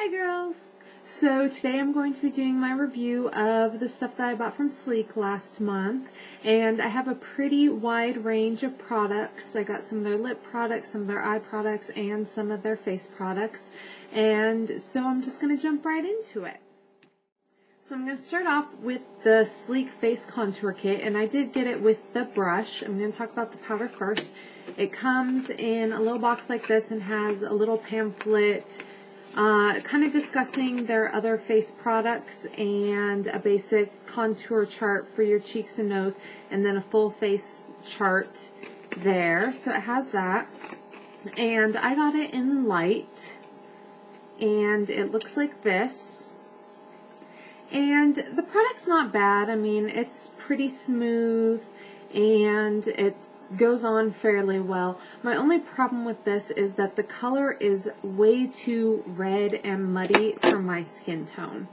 Hi girls! So today I'm going to be doing my review of the stuff that I bought from Sleek last month, and I have a pretty wide range of products. I got some of their lip products, some of their eye products, and some of their face products, and so I'm just going to jump right into it. So I'm going to start off with the Sleek Face Contour Kit, and I did get it with the brush. I'm going to talk about the powder first. It comes in a little box like this and has a little pamphlet kind of discussing their other face products and a basic contour chart for your cheeks and nose, and then a full face chart there. So it has that, and I got it in light, and it looks like this. And the product's not bad. I mean, it's pretty smooth and it goes on fairly well. My only problem with this is that the color is way too red and muddy for my skin tone.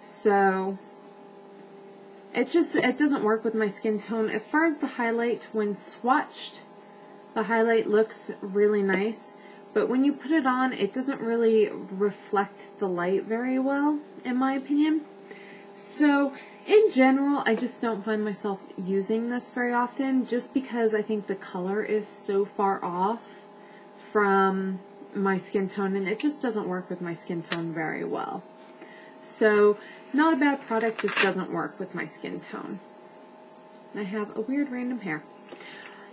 So it doesn't work with my skin tone. As far as the highlight, when swatched, the highlight looks really nice, but when you put it on, it doesn't really reflect the light very well, in my opinion. So in general, I just don't find myself using this very often, just because I think the color is so far off from my skin tone, and it just doesn't work with my skin tone very well. So not a bad product, just doesn't work with my skin tone. I have a weird random hair.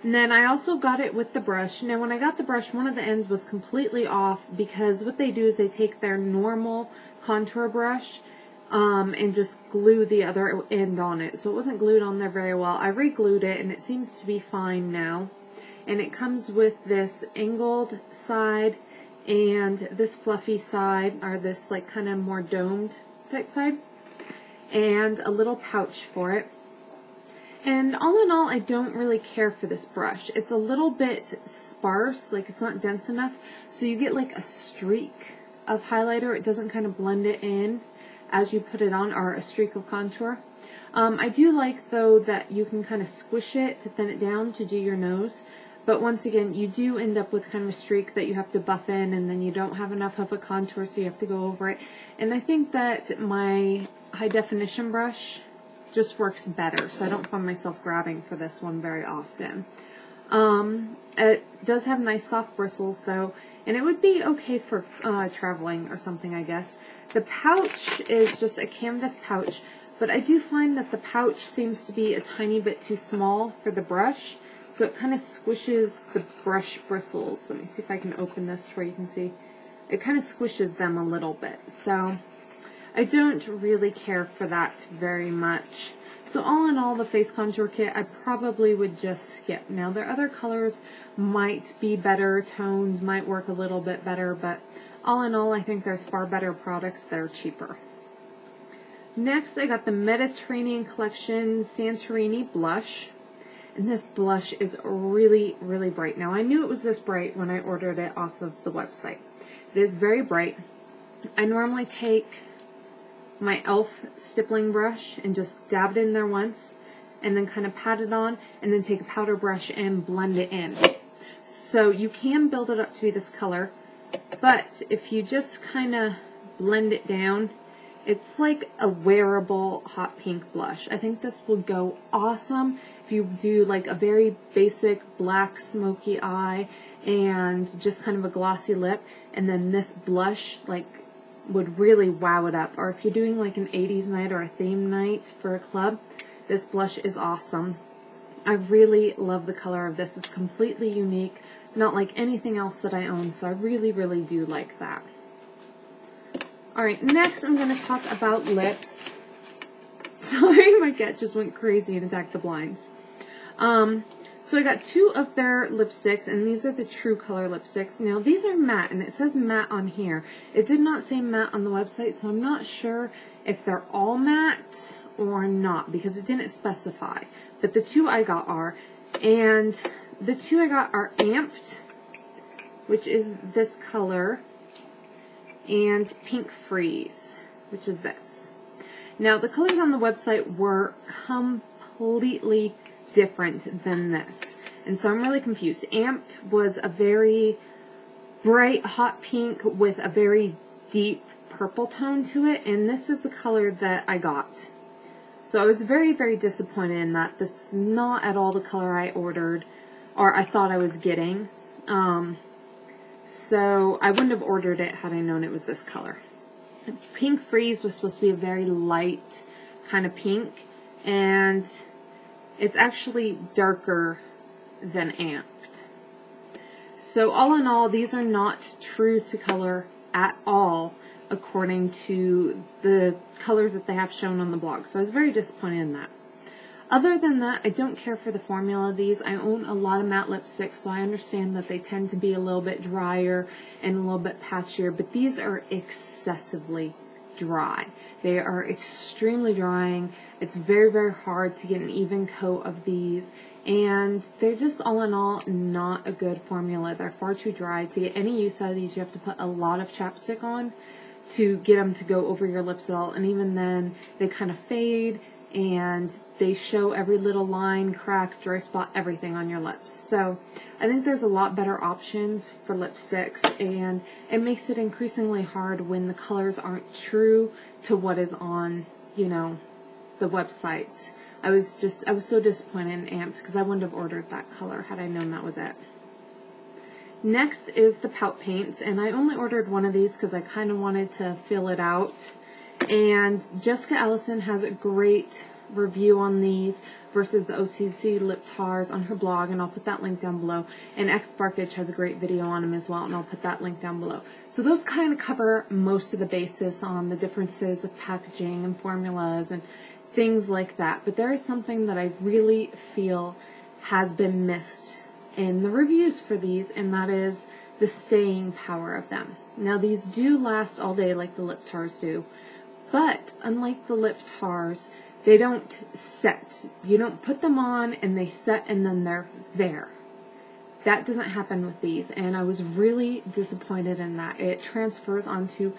And then I also got it with the brush. Now when I got the brush, one of the ends was completely off, because what they do is they take their normal contour brush and just glue the other end on it. So it wasn't glued on there very well. I re-glued it and it seems to be fine now. And it comes with this angled side and this fluffy side, or this like kind of more domed type side, and a little pouch for it. And all in all, I don't really care for this brush. It's a little bit sparse, like it's not dense enough, so you get like a streak of highlighter. It doesn't kind of blend it in as you put it on, or a streak of contour. I do like, though, that you can kind of squish it to thin it down to do your nose, but once again, you do end up with kind of a streak that you have to buff in, and then you don't have enough of a contour, so you have to go over it. And I think that my high definition brush just works better, so I don't find myself grabbing for this one very often. It does have nice soft bristles, though, and it would be okay for traveling or something, I guess. The pouch is just a canvas pouch, but I do find that the pouch seems to be a tiny bit too small for the brush, so it kind of squishes the brush bristles. Let me see if I can open this where you can see. It kind of squishes them a little bit, so I don't really care for that very much. So all in all, the face contour kit I probably would just skip. Now, their other colors might be better, tones might work a little bit better, but all in all, I think there's far better products that are cheaper. Next, I got the Mediterranean Collection Santorini blush, and this blush is really, really bright. Now, I knew it was this bright when I ordered it off of the website. It is very bright. I normally take my e.l.f. stippling brush and just dab it in there once, and then kind of pat it on, and then take a powder brush and blend it in. So you can build it up to be this color, but if you just kind of blend it down, it's like a wearable hot pink blush. I think this will go awesome if you do like a very basic black smoky eye and just kind of a glossy lip, and then this blush like would really wow it up. Or if you're doing like an 80s night or a theme night for a club, this blush is awesome. I really love the color of this. It's completely unique, not like anything else that I own, so I really, really do like that. Alright, next I'm going to talk about lips. Sorry, my cat just went crazy and attacked the blinds. So I got two of their lipsticks, and these are the True Color lipsticks. Now, these are matte, and it says matte on here. It did not say matte on the website, so I'm not sure if they're all matte or not, because it didn't specify. But the two I got are. And the two I got are Amped, which is this color, and Pink Freeze, which is this. Now, the colors on the website were completely different than this, and so I'm really confused. Amped was a very bright hot pink with a very deep purple tone to it, and this is the color that I got. So I was very, very disappointed in that. This is not at all the color I ordered, or I thought I was getting. So I wouldn't have ordered it had I known it was this color. Pink Freeze was supposed to be a very light kind of pink, and it's actually darker than Amped. So all in all, these are not true to color at all, according to the colors that they have shown on the blog. So I was very disappointed in that. Other than that, I don't care for the formula of these. I own a lot of matte lipsticks, so I understand that they tend to be a little bit drier and a little bit patchier, but these are excessively dry. They are extremely drying. It's very, very hard to get an even coat of these, and they're just all in all not a good formula. They're far too dry. To get any use out of these, you have to put a lot of chapstick on to get them to go over your lips at all, and even then they kind of fade and they show every little line, crack, dry spot, everything on your lips. So I think there's a lot better options for lipsticks, and it makes it increasingly hard when the colors aren't true to what is on, you know, the website. I was so disappointed in Amped because I wouldn't have ordered that color had I known that was it. Next is the Pout paints, and I only ordered one of these because I kind of wanted to fill it out. And Jessica Ellison has a great review on these versus the OCC lip tars on her blog, and I'll put that link down below. And X Sparkage has a great video on them as well, and I'll put that link down below. So those kind of cover most of the basis on the differences of packaging and formulas and things like that. But there is something that I really feel has been missed in the reviews for these, and that is the staying power of them. Now, these do last all day like the lip tars do, but unlike the lip tars, they don't set. You don't put them on and they set and then they're there. That doesn't happen with these, and I was really disappointed in that. It transfers onto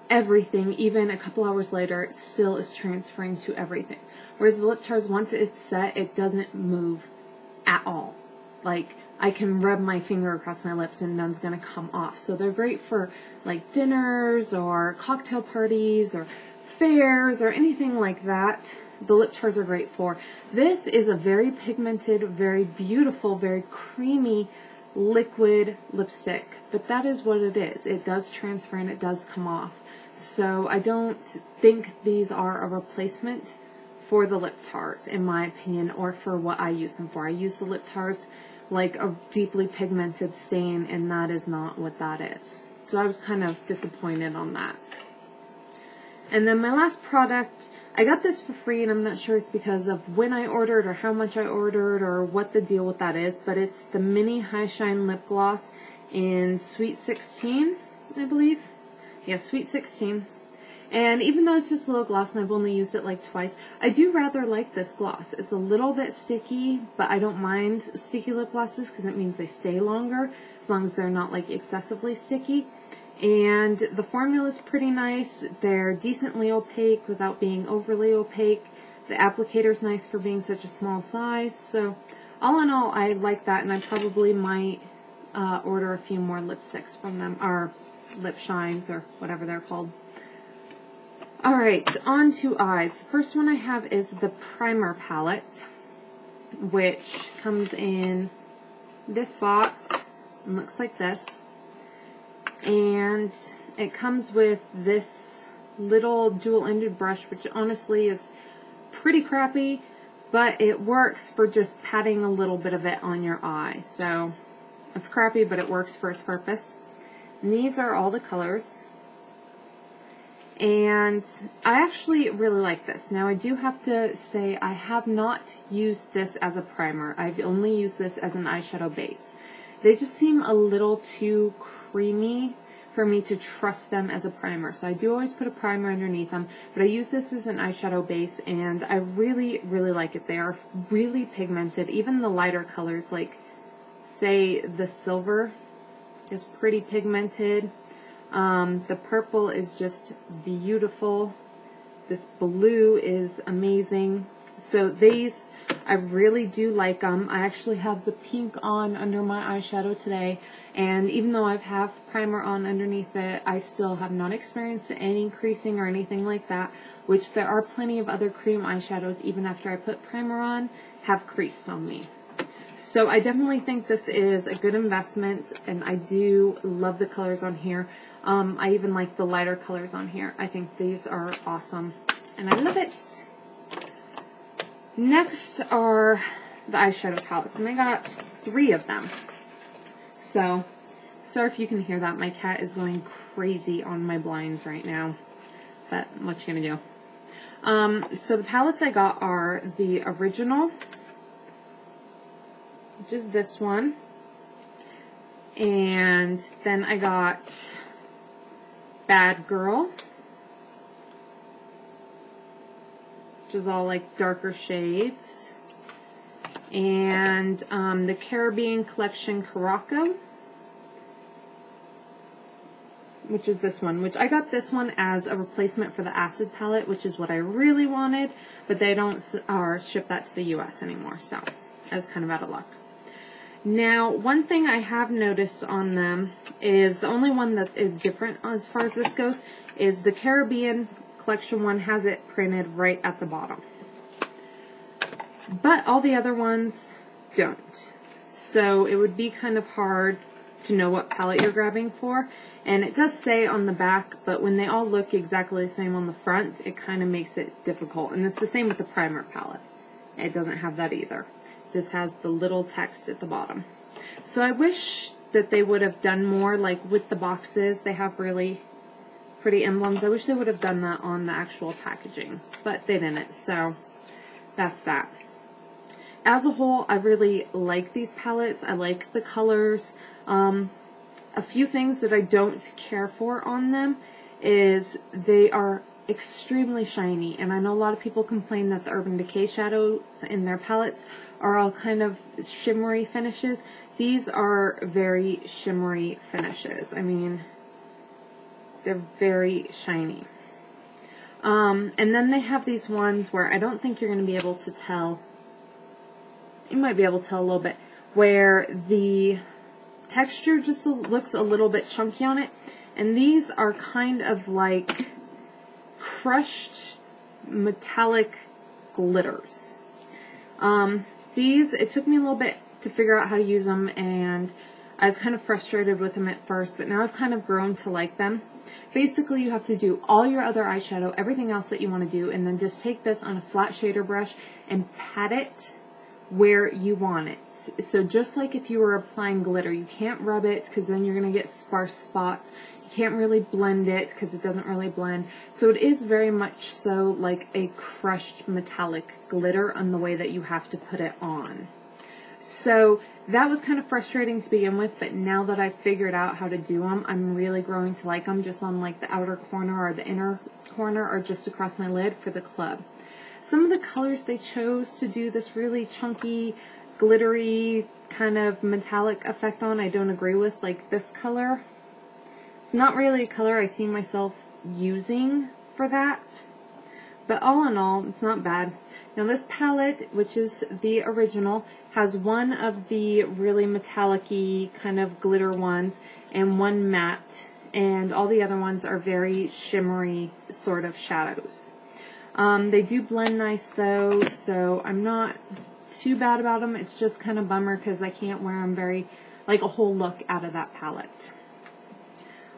everything. Even a couple hours later, it still is transferring to everything. Whereas the lip tars, once it's set, it doesn't move at all. Like, I can rub my finger across my lips and none's going to come off. So they're great for like dinners or cocktail parties or fairs or anything like that. The lip tars are great for. This is a very pigmented, very beautiful, very creamy liquid lipstick, but that is what it is. It does transfer and it does come off. So I don't think these are a replacement for the lip tars, in my opinion, or for what I use them for. I use the lip tars like a deeply pigmented stain, and that is not what that is. So I was kind of disappointed on that. And then my last product, I got this for free, and I'm not sure it's because of when I ordered or how much I ordered or what the deal with that is, but it's the Mini High Shine Lip Gloss in Sweet 16, I believe. Yeah, Sweet 16. And even though it's just a little gloss and I've only used it like twice, I do rather like this gloss. It's a little bit sticky, but I don't mind sticky lip glosses because it means they stay longer, as long as they're not like excessively sticky. And the formula is pretty nice. They're decently opaque without being overly opaque. The applicator's nice for being such a small size. So all in all, I like that, and I probably might order a few more lipsticks from them, or lip shines, or whatever they're called. Alright, on to eyes. The first one I have is the primer palette, which comes in this box and looks like this. And it comes with this little dual-ended brush, which honestly is pretty crappy, but it works for just patting a little bit of it on your eye. So it's crappy, but it works for its purpose. And these are all the colors. And I actually really like this. Now, I do have to say I have not used this as a primer. I've only used this as an eyeshadow base. They just seem a little too creamy for me to trust them as a primer. So I do always put a primer underneath them, but I use this as an eyeshadow base, and I really, really like it. They are really pigmented. Even the lighter colors, like, say, the silver is pretty pigmented. The purple is just beautiful. This blue is amazing. So these, I really do like them. I actually have the pink on under my eyeshadow today, and even though I have primer on underneath it, I still have not experienced any creasing or anything like that, which there are plenty of other cream eyeshadows, even after I put primer on, have creased on me. So I definitely think this is a good investment, and I do love the colors on here. I even like the lighter colors on here. I think these are awesome, and I love it. Next are the eyeshadow palettes, and I got 3 of them. So, sorry if you can hear that. My cat is going crazy on my blinds right now, but what you gonna do? So the palettes I got are the original, which is this one, and then I got Bad Girl, which is all like darker shades, and the Caribbean Collection Curacoa, which is this one, which I got this one as a replacement for the Acid palette, which is what I really wanted, but they don't ship that to the US anymore, so I was kind of out of luck. Now, one thing I have noticed on them is the only one that is different as far as this goes is the Caribbean Collection one has it printed right at the bottom. But all the other ones don't. So it would be kind of hard to know what palette you're grabbing for. And it does say on the back, but when they all look exactly the same on the front, it kind of makes it difficult. And it's the same with the primer palette. It doesn't have that either. It just has the little text at the bottom. So I wish that they would have done more, like with the boxes. They have really pretty emblems. I wish they would have done that on the actual packaging, but they didn't, so that's that. As a whole, I really like these palettes. I like the colors. A few things that I don't care for on them is they are extremely shiny, and I know a lot of people complain that the Urban Decay shadows in their palettes are all kind of shimmery finishes. These are very shimmery finishes. I mean, they're very shiny. And then they have these ones where I don't think you're going to be able to tell. You might be able to tell a little bit, where the texture just looks a little bit chunky on it. And these are kind of like crushed metallic glitters. These, it took me a little bit to figure out how to use them, and I was kind of frustrated with them at first, but now I've kind of grown to like them. Basically, you have to do all your other eyeshadow, everything else that you want to do, and then just take this on a flat shader brush and pat it where you want it. So just like if you were applying glitter, you can't rub it because then you're going to get sparse spots. You can't really blend it because it doesn't really blend. So it is very much so like a crushed metallic glitter on the way that you have to put it on. So that was kind of frustrating to begin with, but now that I've figured out how to do them, I'm really growing to like them just on like the outer corner or the inner corner or just across my lid for the club. Some of the colors they chose to do this really chunky, glittery, kind of metallic effect on, I don't agree with. Like this color, it's not really a color I see myself using for that. But all in all, it's not bad. Now this palette, which is the original, has one of the really metallic-y kind of glitter ones and one matte, and all the other ones are very shimmery sort of shadows. They do blend nice though, so I'm not too bad about them. It's just kind of bummer because I can't wear them very, like a whole look out of that palette.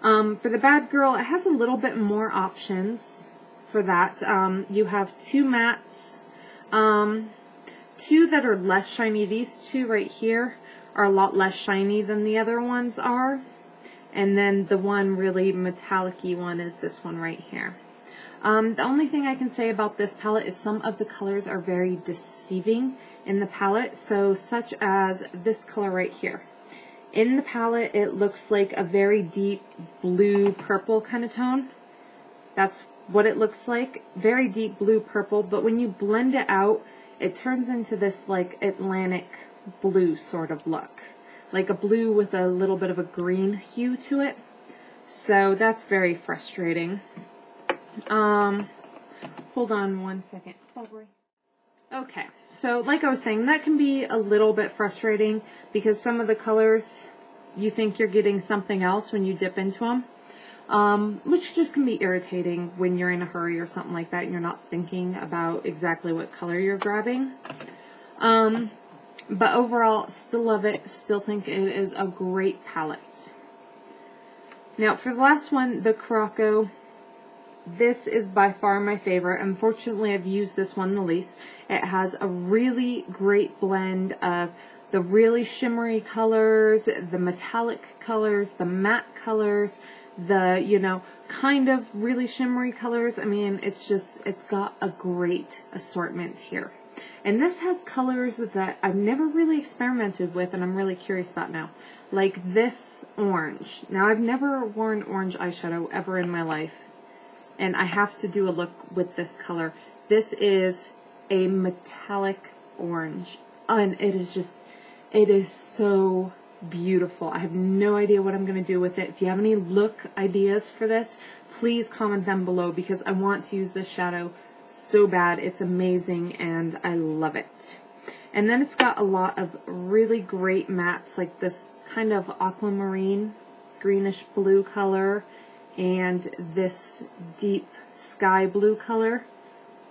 For the Bad Girl, it has a little bit more options for that. You have 2 mattes, 2 that are less shiny. These 2 right here are a lot less shiny than the other ones are. And then the one really metallic-y one is this one right here. The only thing I can say about this palette is some of the colors are very deceiving in the palette. So such as this color right here. In the palette, it looks like a very deep blue-purple kind of tone. That's what it looks like. Very deep blue-purple, but when you blend it out, it turns into this like Atlantic blue sort of look. Like a blue with a little bit of a green hue to it. So that's very frustrating. Hold on one second. Okay, so like I was saying, that can be a little bit frustrating because some of the colors, you think you're getting something else when you dip into them, which just can be irritating when you're in a hurry or something like that and you're not thinking about exactly what color you're grabbing. But overall, still love it, still think it is a great palette. Now, for the last one, the Curacoa, this is by far my favorite. Unfortunately, I've used this one the least. It has a really great blend of the really shimmery colors, the metallic colors, the matte colors, the, you know, kind of really shimmery colors. I mean, it's got a great assortment here. And this has colors that I've never really experimented with and I'm really curious about now. Like this orange. Now, I've never worn orange eyeshadow ever in my life. And I have to do a look with this color. This is a metallic orange. And it is so beautiful. I have no idea what I'm going to do with it. If you have any look ideas for this, please comment them below because I want to use this shadow so bad. It's amazing and I love it. And then it's got a lot of really great mattes, like this kind of aquamarine, greenish blue color, and this deep sky blue color,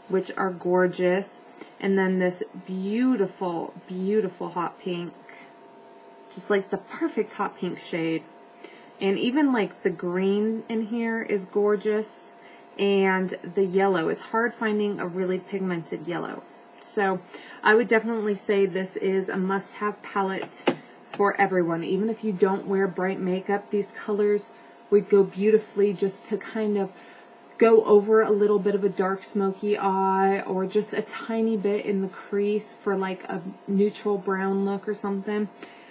which are gorgeous. And then this beautiful, beautiful hot pink, just like the perfect hot pink shade. And even like the green in here is gorgeous. And the yellow, it's hard finding a really pigmented yellow. So I would definitely say this is a must-have palette for everyone. Even if you don't wear bright makeup, these colors would go beautifully just to kind of go over a little bit of a dark smoky eye or just a tiny bit in the crease for like a neutral brown look or something.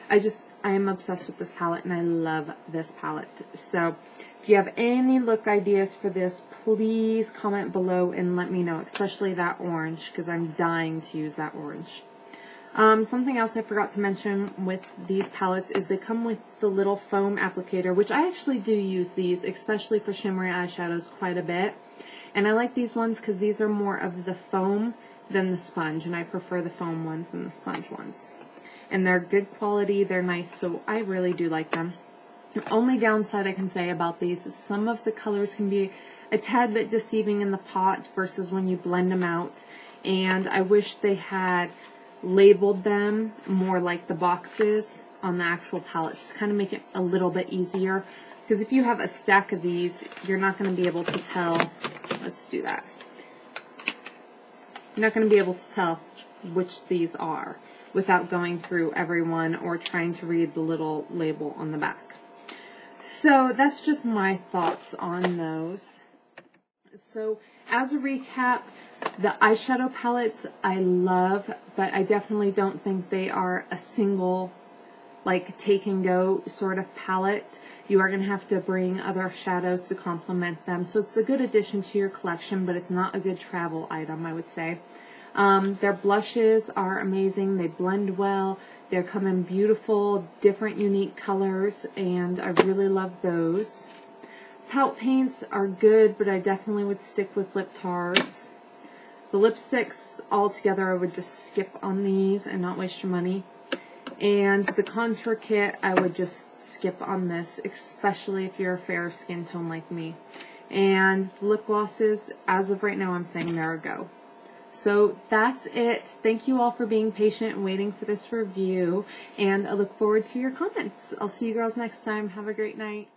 I am obsessed with this palette and I love this palette. So if you have any look ideas for this, please comment below and let me know, especially that orange because I'm dying to use that orange. Something else I forgot to mention with these palettes is they come with the little foam applicator, which I actually do use these, especially for shimmery eyeshadows, quite a bit. And I like these ones because these are more of the foam than the sponge, and I prefer the foam ones than the sponge ones. And they're good quality, they're nice, so I really do like them. The only downside I can say about these is some of the colors can be a tad bit deceiving in the pot versus when you blend them out. And I wish they had labeled them more like the boxes on the actual palettes to kind of make it a little bit easier, because if you have a stack of these, you're not going to be able to tell. Let's do that. You're not going to be able to tell which these are without going through every one or trying to read the little label on the back. So that's just my thoughts on those. So as a recap, the eyeshadow palettes I love, but I definitely don't think they are a single, like, take and go sort of palette. You are going to have to bring other shadows to complement them. So it's a good addition to your collection, but it's not a good travel item, I would say. Their blushes are amazing. They blend well. They come in beautiful, different, unique colors, and I really love those. Pout paints are good, but I definitely would stick with lip tars. The lipsticks, altogether, I would just skip on these and not waste your money. And the contour kit, I would just skip on this, especially if you're a fair skin tone like me. And lip glosses, as of right now, I'm saying they're a go. So that's it. Thank you all for being patient and waiting for this review. And I look forward to your comments. I'll see you girls next time. Have a great night.